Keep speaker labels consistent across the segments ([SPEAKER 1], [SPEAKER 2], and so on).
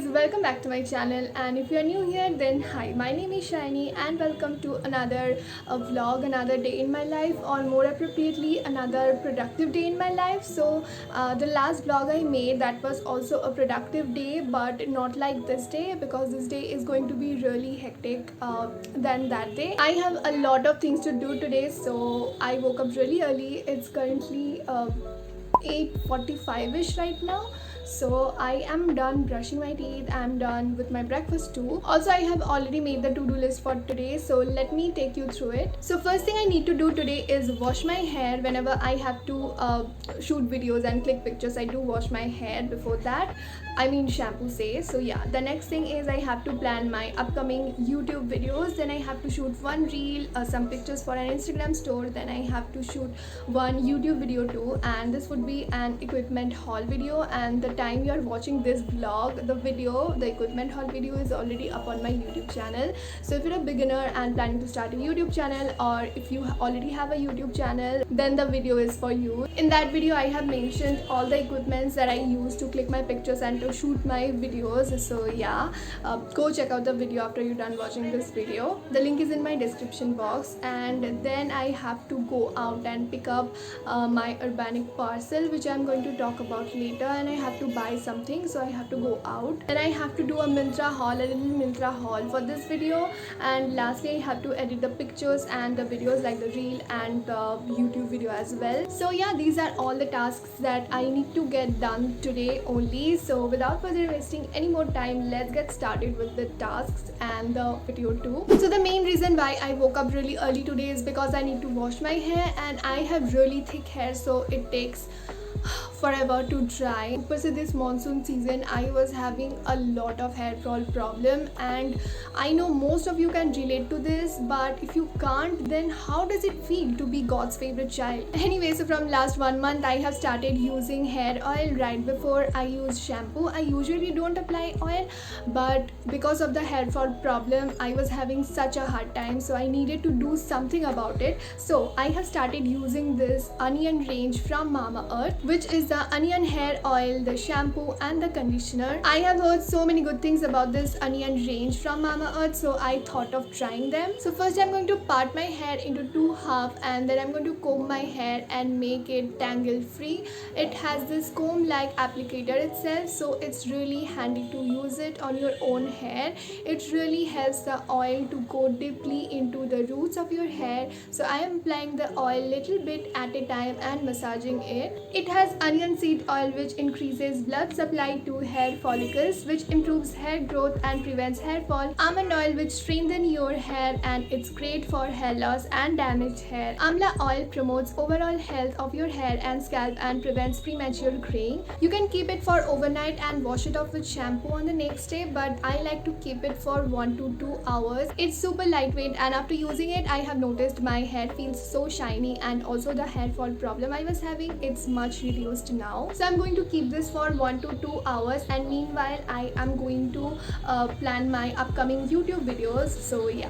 [SPEAKER 1] guys, welcome back to my channel, and if you are new here then hi, my name is Shiny and welcome to another vlog, another day in my life, or more appropriately another productive day in my life. So the last vlog I made, that was also a productive day, but not like this day because this day is going to be really hectic than that day. I have a lot of things to do today, so I woke up really early. It's currently 8:45ish right now. So I am done brushing my teeth, I'm done with my breakfast too. Also, I have already made the to-do list for today, so let me take you through it. So first thing I need to do today is wash my hair. Whenever I have to shoot videos and click pictures, I do wash my hair before that. I mean shampoo say. So yeah, the next thing is I have to plan my upcoming YouTube videos. Then I have to shoot one reel, some pictures for an Instagram store. Then I have to shoot one YouTube video too, and this would be an equipment haul video. And the time you are watching this vlog, the equipment haul video is already up on my YouTube channel. So if you're a beginner and planning to start a YouTube channel, or if you already have a YouTube channel, then the video is for you. In that video I have mentioned all the equipments that I use to click my pictures and to shoot my videos. So yeah, go check out the video after you're done watching this video. The link is in my description box. And then I have to go out and pick up my urbanic parcel, which I'm going to talk about later, and I have to buy something, so I have to go out. Then I have to do a Myntra haul, a little Myntra haul for this video. And lastly, I have to edit the pictures and the videos, like the reel and the YouTube video as well. So yeah, these are all the tasks that I need to get done today only. So without further wasting any more time, let's get started with the tasks and the video too. So the main reason why I woke up really early today is because I need to wash my hair, and I have really thick hair, so it takes forever to dry. But this monsoon season I was having a lot of hair fall problem, and I know most of you can relate to this, but if you can't, then how does it feel to be God's favorite child? Anyway, so from last 1 month I have started using hair oil right before I use shampoo. I usually don't apply oil, but because of the hair fall problem I was having such a hard time, so I needed to do something about it. So I have started using this onion range from Mamaearth, which is the onion hair oil, the shampoo and the conditioner. I have heard so many good things about this onion range from Mamaearth, so I thought of trying them. So first I'm going to part my hair into two halves, and then I'm going to comb my hair and make it tangle free. It has this comb like applicator itself, so it's really handy to use it on your own hair. It really helps the oil to go deeply into the roots of your hair. So I am applying the oil little bit at a time and massaging it. It has onion seed oil, which increases blood supply to hair follicles, which improves hair growth and prevents hair fall. Almond oil, which strengthens your hair and it's great for hair loss and damaged hair. Amla oil promotes overall health of your hair and scalp and prevents premature graying. You can keep it for overnight and wash it off with shampoo on the next day, but I like to keep it for 1 to 2 hours. It's super lightweight, and after using it I have noticed my hair feels so shiny, and also the hair fall problem I was having, it's much reduced now. So I'm going to keep this for 1 to 2 hours, and meanwhile I am going to plan my upcoming YouTube videos. So yeah.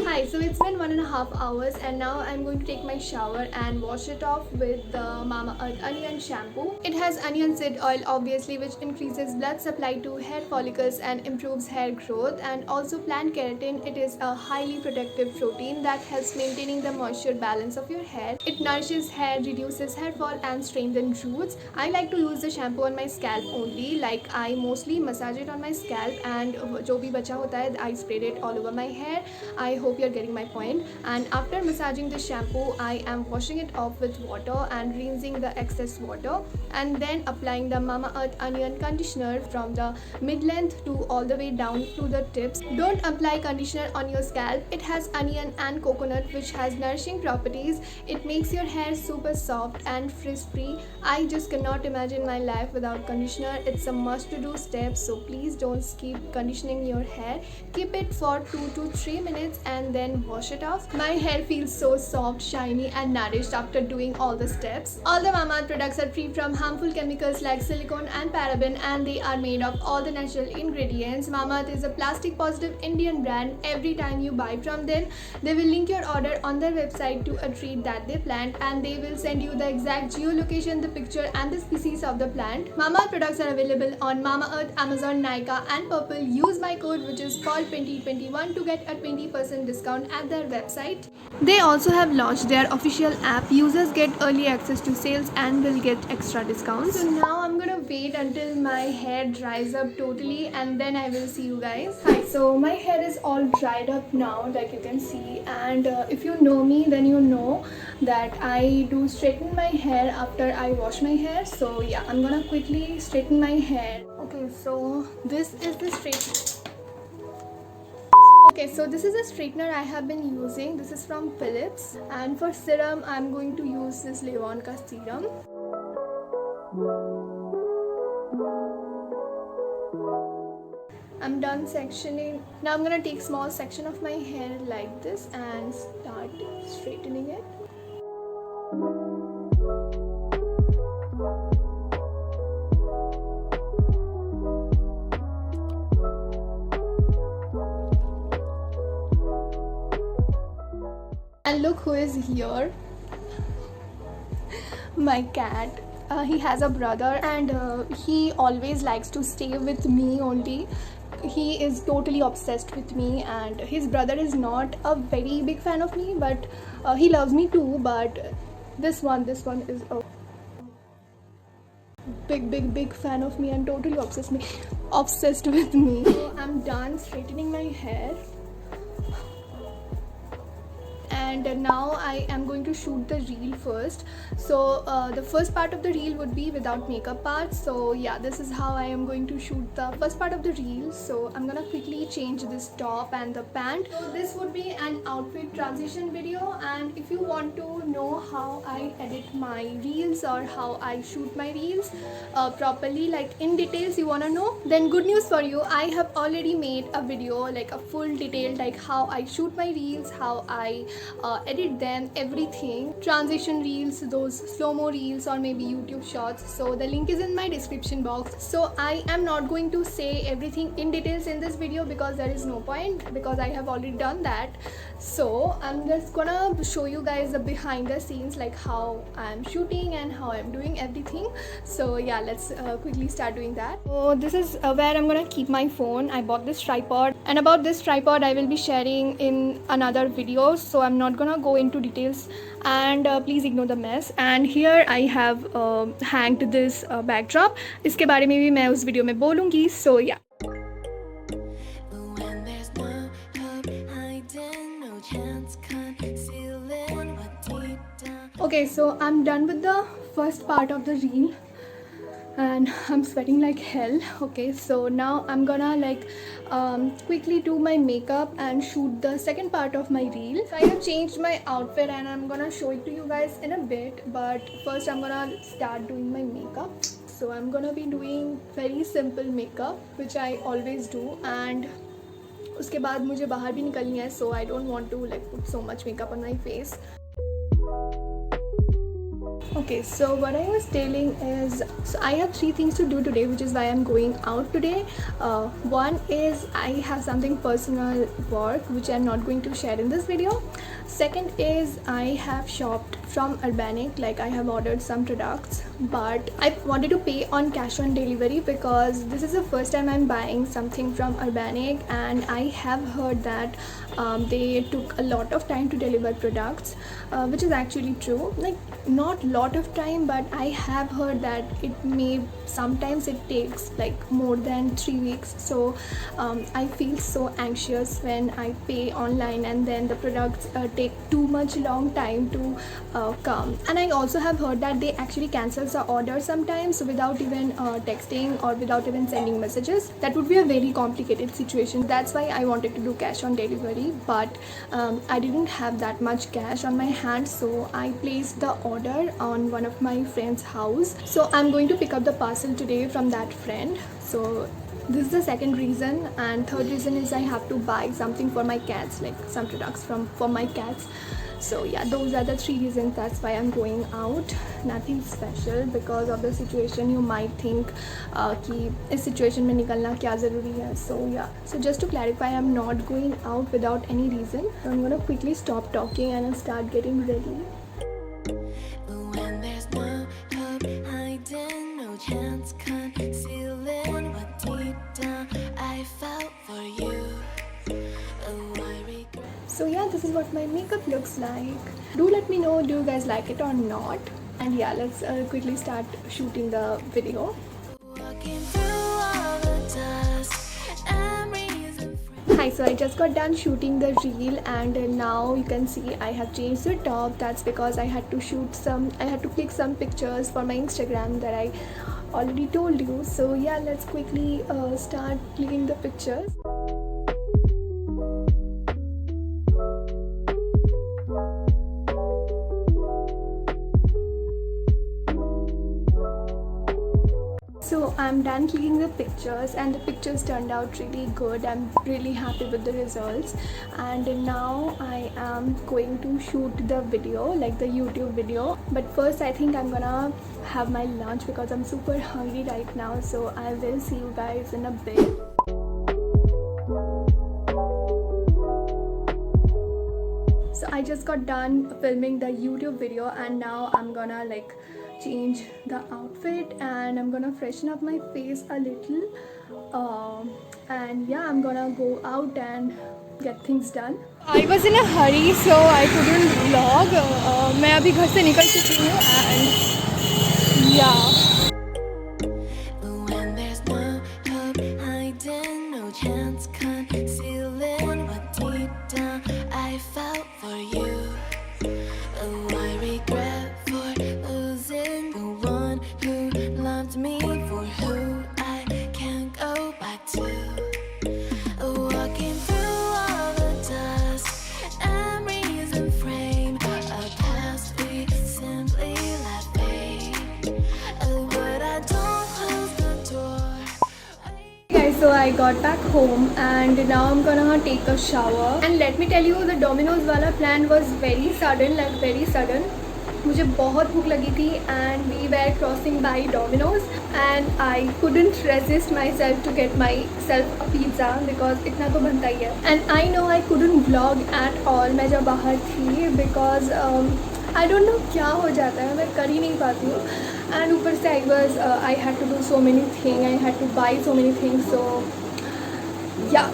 [SPEAKER 1] Hi, so it's been 1.5 hours, and now I'm going to take my shower and wash it off with the Mamaearth onion shampoo. It has onion seed oil obviously, which increases blood supply to hair follicles and improves hair growth, and also plant keratin. It is a highly protective protein that helps maintaining the moisture balance of your hair. It nourishes hair, reduces hair fall and strengthens roots. I like to use the shampoo on my scalp only, like I mostly massage it on my scalp, and jo bhi bacha hota hai I sprayed it all over my hair. I hope you're getting my point. And after massaging the shampoo, I am washing it off with water and rinsing the excess water, and then applying the Mamaearth onion conditioner from the mid-length to all the way down to the tips. Don't apply conditioner on your scalp. It has onion and coconut, which has nourishing properties. It makes your hair super soft and frizz-free. I just cannot imagine my life without conditioner. It's a must-to-do step, so please don't skip conditioning your hair. Keep it for 2 to 3 minutes and then wash it off. My hair feels so soft, shiny and nourished after doing all the steps. All the Mamaearth products are free from harmful chemicals like silicone and paraben, and they are made of all the natural ingredients. Mamaearth is a plastic positive Indian brand. Every time you buy from them, they will link your order on their website to a tree that they plant, and they will send you the exact geolocation, the picture and the species of the plant. Mamaearth products are available on Mamaearth, Amazon, Nykaa and Purple. Use my code which is called 2021 to get a 20% discount at their website. They also have launched their official app. Users get early access to sales and will get extra discounts. So now I'm gonna wait until my hair dries up totally and then I will see you guys. Hi, so my hair is all dried up now, like you can see, and if you know me then you know that I do straighten my hair after I wash my hair. So yeah, I'm gonna quickly straighten my hair. Okay, so this is the straightener. Okay, so this is a straightener I have been using. This is from Philips, and for serum I'm going to use this Levonka serum. I'm done sectioning. Now I'm gonna take small section of my hair like this and start straightening it. And look who is here. My cat. He has a brother, and he always likes to stay with me only. He is totally obsessed with me, and his brother is not a very big fan of me, but he loves me too. But this one is a big fan of me and totally obsessed with me. So I'm done straightening my hair. And now I am going to shoot the reel first. So the first part of the reel would be without makeup part. So yeah, this is how I am going to shoot the first part of the reel. So I'm gonna quickly change this top and the pant. So this would be an outfit transition video, and if you want to know how I edit my reels or how I shoot my reels properly, like in details you wanna know, then good news for you, I have already made a video, like a full detail, like how I shoot my reels, how I edit them, everything. Transition reels, those slow-mo reels, or maybe YouTube shorts. So the link is in my description box. So I am not going to say everything in details in this video because there is no point, because I have already done that. So I'm just gonna show you guys the behind the scenes, like how I'm shooting and how I'm doing everything. So yeah, let's quickly start doing that. So this is where I'm gonna keep my phone. I bought this tripod, and about this tripod I will be sharing in another video, so I'm not gonna go into details, and please ignore the mess. And here I have hanged this backdrop. इसके बारे में भी मैं उस video में बोलूँगी. So yeah. Okay, so I'm done with the first part of the reel and I'm sweating like hell. Okay, so now I'm gonna like quickly do my makeup and shoot the second part of my reel. So I have changed my outfit and I'm gonna show it to you guys in a bit, but first I'm gonna start doing my makeup. So I'm gonna be doing very simple makeup which I always do, and उसके बाद मुझे बाहर भी निकलनी है, so I don't want to like put so much makeup on my face. Okay, so what I was telling is, so I have 3 things to do today, which is why I'm going out today. One is I have something personal work which I'm not going to share in this video. Second is I have shopped from Urbanic, like I have ordered some products, but I wanted to pay on cash on delivery because this is the first time I'm buying something from Urbanic, and I have heard that they took a lot of time to deliver products, which is actually true. Like not lot of time, but I have heard that sometimes it takes like more than 3 weeks. So I feel so anxious when I pay online and then the products take too much long time to come. And I also have heard that they actually cancel the order sometimes without even texting or without even sending messages. That would be a very complicated situation. That's why I wanted to do cash on delivery, but I didn't have that much cash on my hand, so I placed the order on one of my friend's house. So I'm going to pick up the parcel today from that friend. So This is the second reason, and third reason is I have to buy something for my cats, like some products for my cats. So yeah, those are the three reasons. That's why I'm going out. Nothing special. Because of the situation you might think कि इस situation में निकलना क्या ज़रूरी है. So yeah, so just to clarify, I'm not going out without any reason. So I'm gonna quickly stop talking and I'll start getting ready. When there's no hope hiding, no chance concealing what deep down I felt for you. So yeah, this is what my makeup looks like. Do let me know, do you guys like it or not? And yeah, let's quickly start shooting the video. Hi, so I just got done shooting the reel and now you can see I have changed the top. That's because I had to click some pictures for my Instagram that I already told you. So yeah, let's quickly start clicking the pictures. So I'm done clicking the pictures and the pictures turned out really good. I'm really happy with the results, and now I am going to shoot the video, like the YouTube video. But first I think I'm gonna have my lunch because I'm super hungry right now. So I will see you guys in a bit. So I just got done filming the YouTube video and now I'm gonna change the outfit and I'm gonna freshen up my face a little, and yeah, I'm gonna go out and get things done. I was in a hurry so I couldn't vlog. मैं अभी घर से निकल चुकी हूँ and yeah. When there's no hope hiding, no chance concealing what deep down I felt for you. Oh, I regret for losing the one who loved me, for who I can't go back to. Walking through all the dust, memories and frame a past we simply let fade. But I don't close the door. Guys, so I got back home and now I'm gonna take a shower. And let me tell you, the Domino's wala plan was very sudden, very sudden. मुझे बहुत भूख लगी थी and we were crossing by Domino's and I couldn't resist myself to get myself a pizza because इतना तो बनता ही है. And I know I couldn't vlog at all मैं जब बाहर थी because I don't know क्या हो जाता है, मैं कर ही नहीं पाती हूँ. And ऊपर से I had to do so many things, I had to buy so many things, so yeah.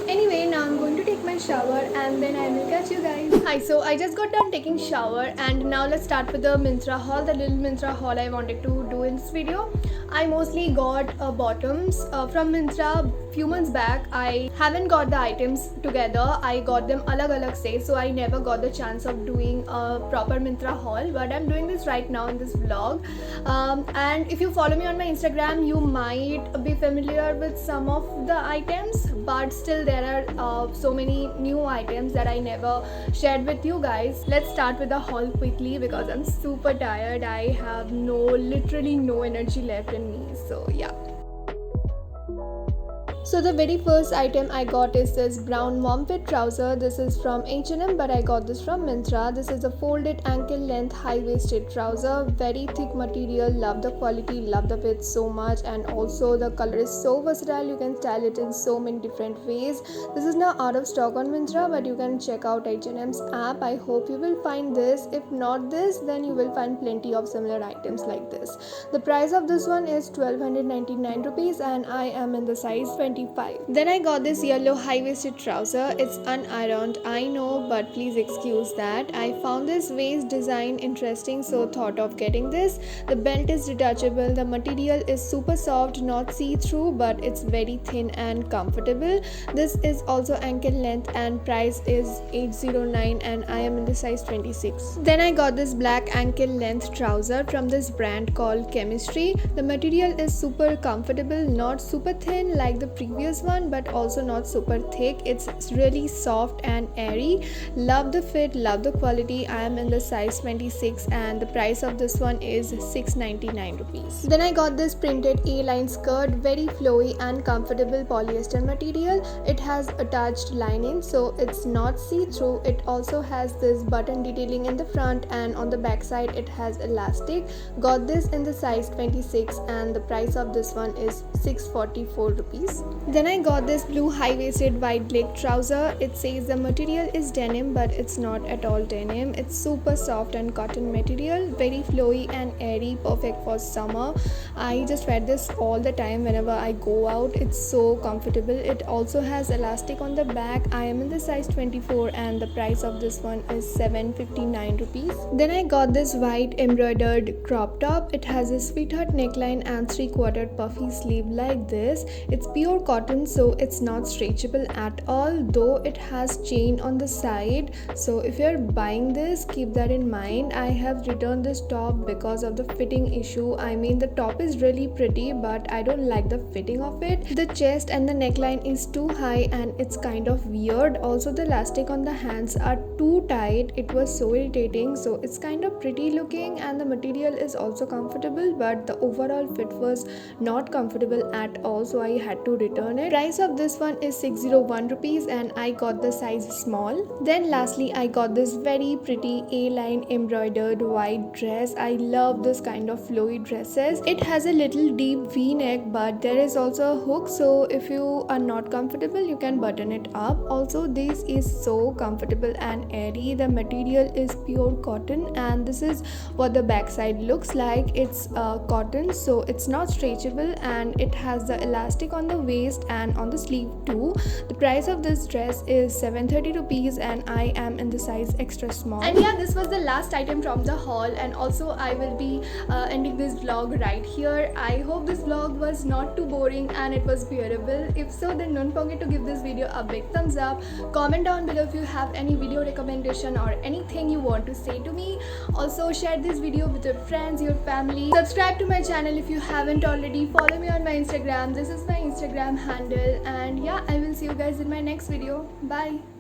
[SPEAKER 1] Anyway, now I'm going to take my shower and then I will catch you guys. Hi, so I just got done taking shower and now let's start with the Myntra haul, the little Myntra haul I wanted to do in this video. I mostly got bottoms from Myntra few months back. I haven't got the items together, I got them alag se, so I never got the chance of doing a proper Myntra haul, but I'm doing this right now in this vlog. And if you follow me on my Instagram, you might be familiar with some of the items, but still there are so many new items that I never shared with you guys. Let's start with the haul quickly because I'm super tired. I have literally no energy left in me, so yeah. So the very first item I got is this brown mom fit trouser. This is from H&M, but I got this from Myntra. This is a folded ankle length high-waisted trouser. Very thick material. Love the quality, love the fit so much, and also the color is so versatile. You can style it in so many different ways. This is now out of stock on Myntra, but you can check out H&M's app. I hope you will find this. If not this, then you will find plenty of similar items like this. The price of this one is 1299 rupees and I am in the size 25. Then I got this yellow high-waisted trouser. It's unironed, I know, but please excuse that. I found this waist design interesting, so thought of getting this. The belt is detachable. The material is super soft, not see-through, but it's very thin and comfortable. This is also ankle length and price is 809 and I am in the size 26. Then I got this black ankle length trouser from this brand called Chemistry. The material is super comfortable, not super thin like the previous previous one, but also not super thick. It's really soft and airy. Love the fit, love the quality. I am in the size 26 and the price of this one is 699 rupees. Then I got this printed A-line skirt, very flowy and comfortable polyester material. It has attached lining, so it's not see-through. It also has this button detailing in the front, and on the back side it has elastic. Got this in the size 26 and the price of this one is 644 rupees. Then I got this blue high-waisted wide leg trouser. It says the material is denim, but it's not at all denim. It's super soft and cotton material, very flowy and airy, perfect for summer. I just wear this all the time whenever I go out. It's so comfortable. It also has elastic on the back. I am in the size 24 and the price of this one is 759 rupees. Then I got this white embroidered crop top. It has a sweetheart neckline and 3/4 puffy sleeve like this. It's pure cotton, so it's not stretchable at all, though it has chain on the side. So if you're buying this, keep that in mind. I have returned this top because of the fitting issue. I mean, the top is really pretty, but I don't like the fitting of it. The chest and the neckline is too high and it's kind of weird. Also, the elastic on the hands are too tight. It was so irritating. So it's kind of pretty looking and the material is also comfortable, but the overall fit was not comfortable at all, so I had to return it. Price of this one is 601 rupees and I got the size small. Then lastly, I got this very pretty A-line embroidered white dress. I love this kind of flowy dresses. It has a little deep V-neck, but there is also a hook, so if you are not comfortable, you can button it up. Also, this is so comfortable and airy. The material is pure cotton and this is what the back side looks like. It's cotton, so it's not stretchable, and it has the elastic on the waist and on the sleeve too. The price of this dress is 730 rupees and I am in the size extra small. And yeah, this was the last item from the haul, and also I will be ending this vlog right here. I hope this vlog was not too boring and it was bearable. If so, then don't forget to give this video a big thumbs up. Comment down below if you have any video recommendation or anything you want to say to me. Also, share this video with your friends, your family. Subscribe to my channel if you haven't already. Follow me on my Instagram. This is my Instagram handle, and yeah, I will see you guys in my next video. Bye.